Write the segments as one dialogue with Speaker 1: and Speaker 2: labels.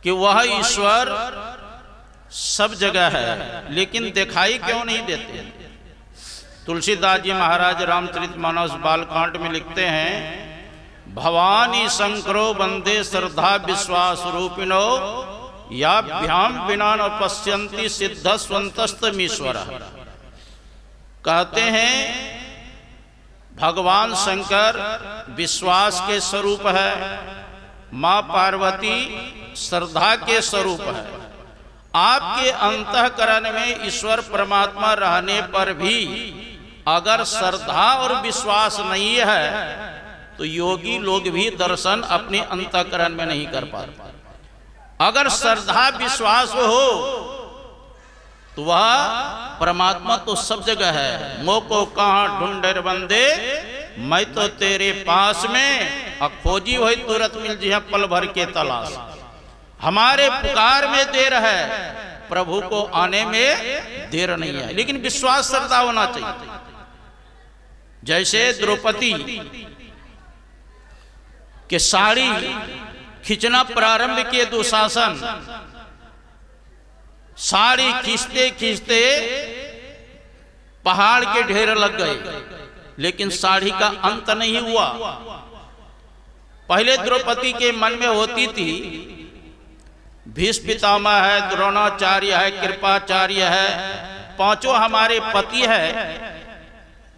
Speaker 1: कि वह ईश्वर सब जगह है, लेकिन दिखाई क्यों नहीं देते। तुलसीदास जी महाराज रामचरितमानस बालकांड में लिखते हैं, भवानी शंकरो वंदे श्रद्धा विश्वास रूपिणो याभ्याम बिना न पश्यन्ति सिद्ध स्वंतस्तमीश्वर। कहते हैं भगवान शंकर विश्वास के स्वरूप है, माँ पार्वती श्रद्धा के स्वरूप है। आपके अंतःकरण में ईश्वर परमात्मा रहने पर भी अगर श्रद्धा और विश्वास नहीं है तो योगी लोग भी दर्शन अपने अंतःकरण में नहीं कर पाते। अगर श्रद्धा विश्वास हो तो वह परमात्मा तो सब जगह है। मोको कहाँ ढूंढे बंदे, मैं तो तेरे पास में, खोजी वही तुरंत मिल जी पल भर के तलाश। हमारे पुकार में देर है, प्रभु को आने में देर नहीं है, लेकिन विश्वास श्रद्धा होना चाहिए। जैसे द्रौपदी के साड़ी खींचना प्रारंभ किए दुशासन, साड़ी खींचते खींचते पहाड़ के ढेर लग गए, लेकिन साड़ी का अंत नहीं हुआ। पहले द्रौपदी के मन में होती थी भीष्म पितामह है, द्रोणाचार्य है, कृपाचार्य है, पांचों हमारे पति है,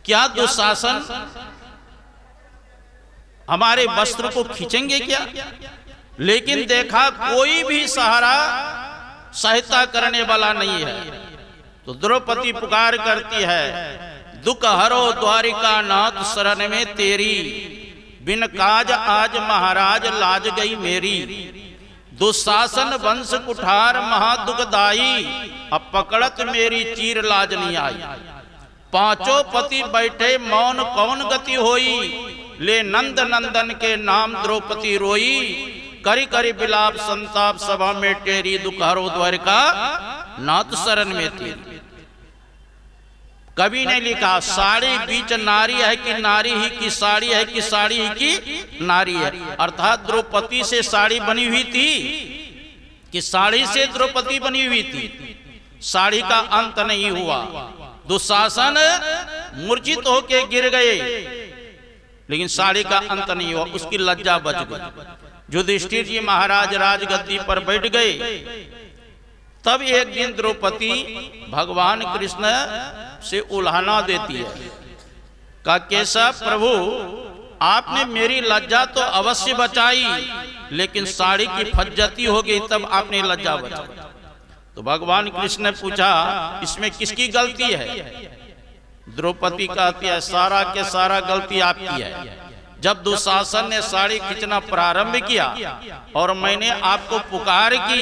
Speaker 1: क्या दुशासन हमारे वस्त्र को खींचेंगे क्या। लेकिन देखा कोई भी सहायता करने वाला नहीं है, तो द्रौपदी पुकार करती है, दुख हरो द्वारिका नाथ शरण में तेरी, बिन काज आज महाराज लाज गई मेरी। दुशासन वंश कुठार महादुखदाई, अब पकड़त मेरी चीर लाज नहीं आई। पांचों पति बैठे मौन कौन गति होई, ले नंद नंदन के नाम द्रौपदी रोई। करी करी बिलाप संताप सभा में टेरी, दुख हरो द्वारिका नाथ शरण में तेरी। कवि ने लिखा, साड़ी बीच नारी है कि नारी ही की साड़ी है कि साड़ी ही की नारी है। अर्थात द्रौपदी से साड़ी बनी हुई थी कि साड़ी से द्रौपदी बनी हुई थी। साड़ी का अंत नहीं हुआ, दुशासन मूर्छित होके गिर गए, लेकिन साड़ी का अंत नहीं हुआ, उसकी लज्जा बच गई। युधिष्ठिर जी महाराज राजगद्दी पर बैठ गए, तब एक दिन द्रौपदी भगवान कृष्ण से उल्हाना देती है, का केशव प्रभु आपने मेरी लज्जा तो अवश्य बचाई, लेकिन साड़ी की फज्जती हो गई तब आपने लज्जा बचाई। तो भगवान कृष्ण ने पूछा, इसमें किसकी गलती है। द्रौपदी कहती है, सारा के सारा गलती आपकी है। जब दुशासन ने साड़ी खींचना प्रारंभ किया और मैंने आपको पुकार की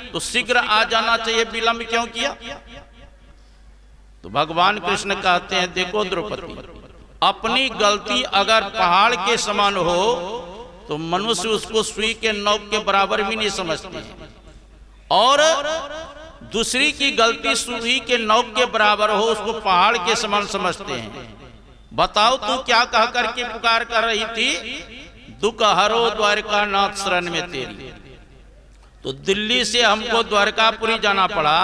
Speaker 1: तो शीघ्र आ जाना चाहिए, विलंब क्यों किया। तो भगवान कृष्ण कहते हैं, देखो द्रौपदी, अपनी गलती अगर पहाड़ के समान हो तो मनुष्य उसको सुई के नोक के बराबर भी नहीं समझते, और दूसरी की गलती सुई के नोक के बराबर हो उसको पहाड़ के समान समझते हैं। बताओ तू क्या कह करके पुकार कर रही थी, दुख हरो द्वारिका नाथ शरण में तेरी। तो दिल्ली से हमको द्वारकापुरी जाना पड़ा,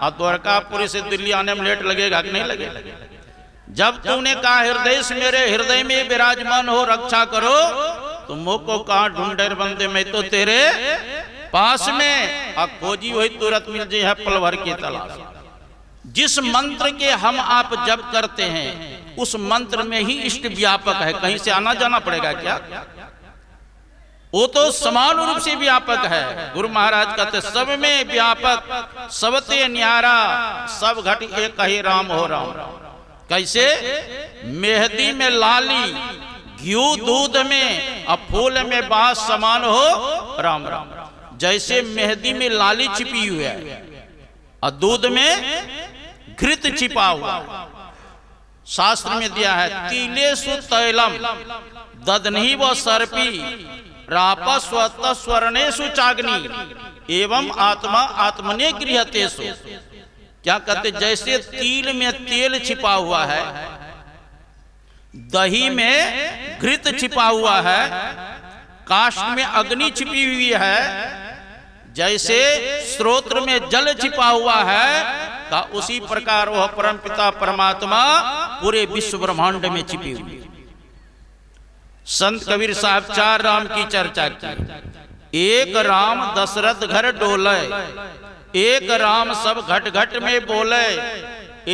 Speaker 1: और द्वारकापुरी से दिल्ली आने में लेट लगेगा कि नहीं लगेगा। जब तूने कहा हृदय से मेरे हृदय में विराजमान हो रक्षा करो, तो मोको कहाँ ढूंढे बंदे, मैं तो तेरे पास में, और खोजी वही तुरंत मिल जाए पल भर की तलाश। जिस मंत्र के हम आप जप करते हैं उस मंत्र में ही इष्ट व्यापक है, कहीं से आना जाना पड़ेगा क्या। वो तो समान रूप से व्यापक है। गुरु महाराज कहते सब में व्यापक, सबते न्यारा, सब घट एक ही राम हो राम। कैसे, मेहंदी में लाली, घी दूध में, अब फूल में बास समान हो राम राम। जैसे मेहंदी में लाली छिपी हुई है और दूध में घृत छिपा हुआ, शास्त्र में दिया है, तिलेषु तैलम ददनहि व सर्पी रापा स्वतः स्वर्णेषु चाग्नि एवं आत्मा आत्मने गृहतेषु। क्या कहते, जैसे तिल में तेल छिपा हुआ है, दही में घृत छिपा हुआ है, काष्ठ में अग्नि छिपी हुई है, जैसे स्रोत्र में जल छिपा हुआ है का उसी प्रकार वह परमपिता परमात्मा पूरे विश्व ब्रह्मांड में छिपी हुई। संत कबीर साहब 4 राम की चर्चा की। एक राम दशरथ घर डोले, एक राम सब घट घट में बोले,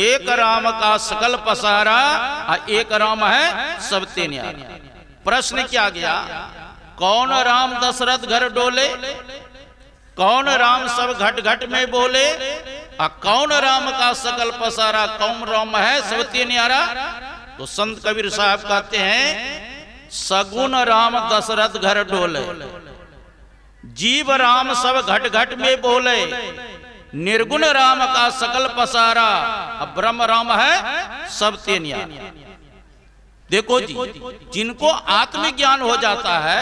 Speaker 1: एक राम का सकल पसारा, एक राम है सब ते न्यारा। प्रश्न क्या गया, कौन राम दशरथ घर डोले, कौन राम सब घट घट में बोले, कौन राम का सकल पसारा, कौन राम है सब ते न्यारा। तो संत कबीर साहब कहते हैं सगुण राम दशरथ घर डोले, जीव राम सब घट घट में बोले, निर्गुण राम का सकल पसारा, ब्रह्म राम है सब ते न्यारा। देखो जी, जिनको आत्मज्ञान हो जाता है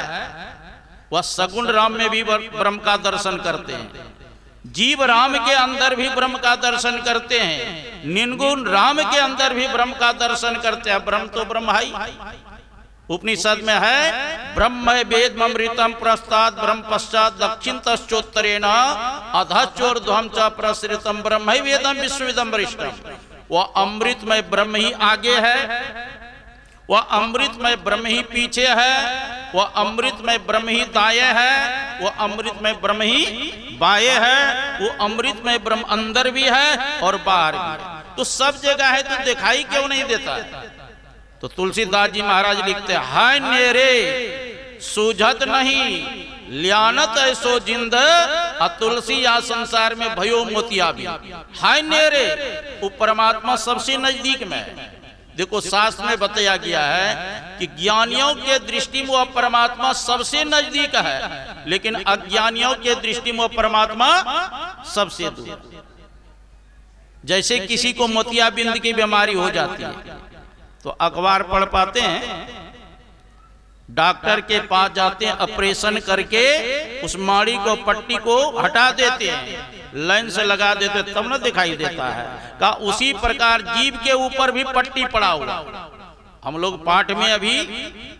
Speaker 1: वह सगुण राम में भी ब्रह्म का दर्शन करते हैं, जीव राम के अंदर भी ब्रह्म का दर्शन करते हैं, निर्गुण राम के अंदर भी ब्रह्म का दर्शन करते हैं। ब्रह्म तो ब्रह्म है, उपनिषद में है ब्रह्म वेद अमृतम प्रस्ताद ब्रह्म पश्चात दक्षिण तश्चोत्तरेण अधश्चोर्ध्वं च प्रसृतम ब्रह्म वेदम विश्वविदम वरिष्ठम। वह अमृतमय ब्रह्म ही आगे है, वह अमृतमय ब्रह्म ही पीछे है, वह अमृतमय ब्रह्म ही दाएं है, वह अमृतमय ब्रह्म ही बाएं है, वो अमृतमय ब्रह्म अंदर भी है और बाहर भी है। तो सब जगह है तो दिखाई क्यों नहीं देता है। तो तुलसीदास जी महाराज लिखते हैं हाय नेरे सूझत नहीं लियानत ऐसो जिंद, तुलसी या संसार में भयो मोतिया भी। हाय नेरे, वो परमात्मा सबसे नजदीक में है। देखो शास्त्र में बताया गया है कि ज्ञानियों के दृष्टि में वह परमात्मा सबसे नजदीक है, लेकिन अज्ञानियों के दृष्टि में वह परमात्मा सबसे दूर। जैसे किसी को मोतियाबिंद की बीमारी हो जाती है तो अखबार पढ़ पाते हैं, डॉक्टर के पास जाते हैं, ऑपरेशन करके उस माड़ी को पट्टी को हटा देते हैं, लाइन से लगा देते, तब न दिखाई देता है। का उसी प्रकार जीव के ऊपर भी पट्टी पड़ा हुआ। हम लोग पाठ में अभी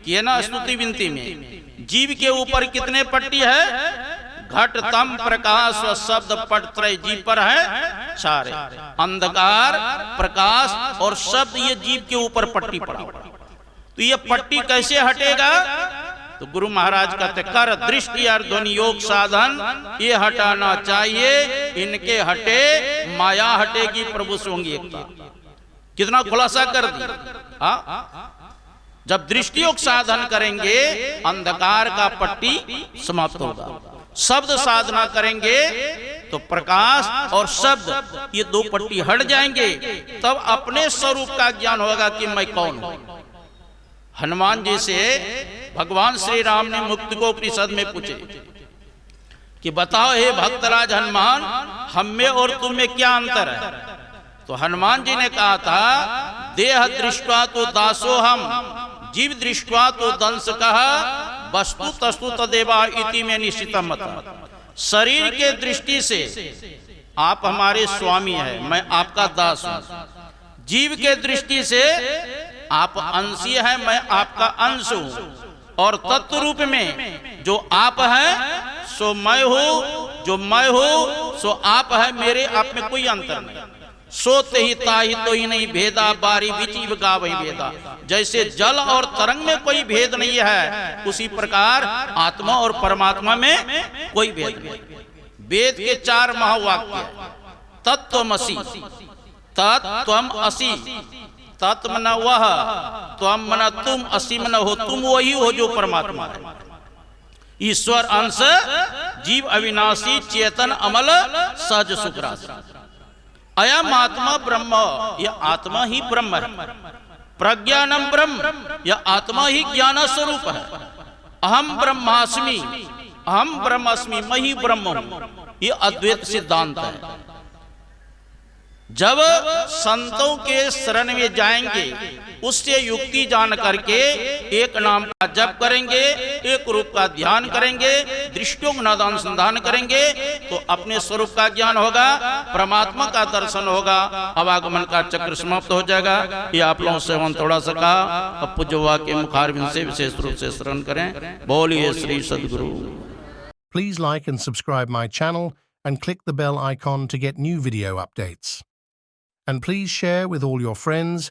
Speaker 1: किए ना स्तुति विनती में, जीव के ऊपर कितने पट्टी है, घट तम प्रकाश व शब्द पट त्रय जीव पर है सारे, अंधकार प्रकाश और शब्द ये जीव के ऊपर पट्टी पड़ा। तो ये पट्टी कैसे हटेगा, तो गुरु महाराज कहते कर दृष्टि और ध्वनि योग साधन ये हटाना चाहिए, इनके हटे माया हटेगी, प्रभु से होंगी एकता। कितना खुलासा कर दी। जब दृष्टि योग साधन करेंगे अंधकार का पट्टी समाप्त होगा, शब्द साधना करेंगे तो प्रकाश और शब्द ये 2 पट्टी हट जाएंगे, तब अपने स्वरूप का ज्ञान होगा कि मैं कौन हूं। हनुमान जी से भगवान श्री राम ने मुक्ति को उपनिषद में पूछे कि बताओ हे भक्तराज हनुमान, हम में और तुम में क्या अंतर है। तो हनुमान जी ने कहा था देह दृष्टवा तो दासो हम, जीव दृष्टवा तो दंश कहा, वस्तु तस्तु तदेवा इति में निश्चितम मत। शरीर के दृष्टि से आप हमारे स्वामी हैं, मैं आपका दास हूं। जीव के दृष्टि से आप अंशी हैं, मैं आपका अंश हूं। और तत्व रूप में जो आप हैं सो मैं हूं, जो मैं हूं सो आप है, मेरे आप में कोई अंतर नहीं। सोते ही ताही तो ही नहीं भेदा, बारी बिची गा वही भेदा। जैसे जल और तरंग में कोई भेद नहीं है, उसी प्रकार आत्मा और परमात्मा में कोई भेद नहीं। वेद के 4 महावाक्य, तत्त्वमसि, तत्त्वम असि, तत्व न वह, त्वम मन तुम, असि मन हो तुम, वही हो जो परमात्मा है। ईश्वर अंश, जीव अविनाशी, चेतन अमल, सहज सुखराशि। अयम आत्मा ब्रह्म, यह आत्मा ही ब्रह्म है। प्रज्ञानम ब्रह्म, यह आत्मा ही ज्ञान स्वरूप है। अहम ब्रह्मास्मि, अहम ब्रह्मास्मि, मैं ही ब्रह्म हूं, यह अद्वैत सिद्धांत है। जब संतों के शरण में जाएंगे, उससे युक्ति जान करके एक नाम का जप करेंगे, एक रूप का ध्यान करेंगे, दृष्टियों का अनुसंधान करेंगे, तो अपने स्वरूप का ज्ञान होगा, परमात्मा का दर्शन होगा, अवागमन का चक्र समाप्त हो जाएगा। ये आप लोगों से हम थोड़ा सा कहा, अब पूज्य के मुखारबिंद से विशेष रूप से श्रवण करें। बोलिए श्री सद्गुरु।
Speaker 2: Please like and subscribe my channel and click the bell icon to get new video updates. And please share with all your friends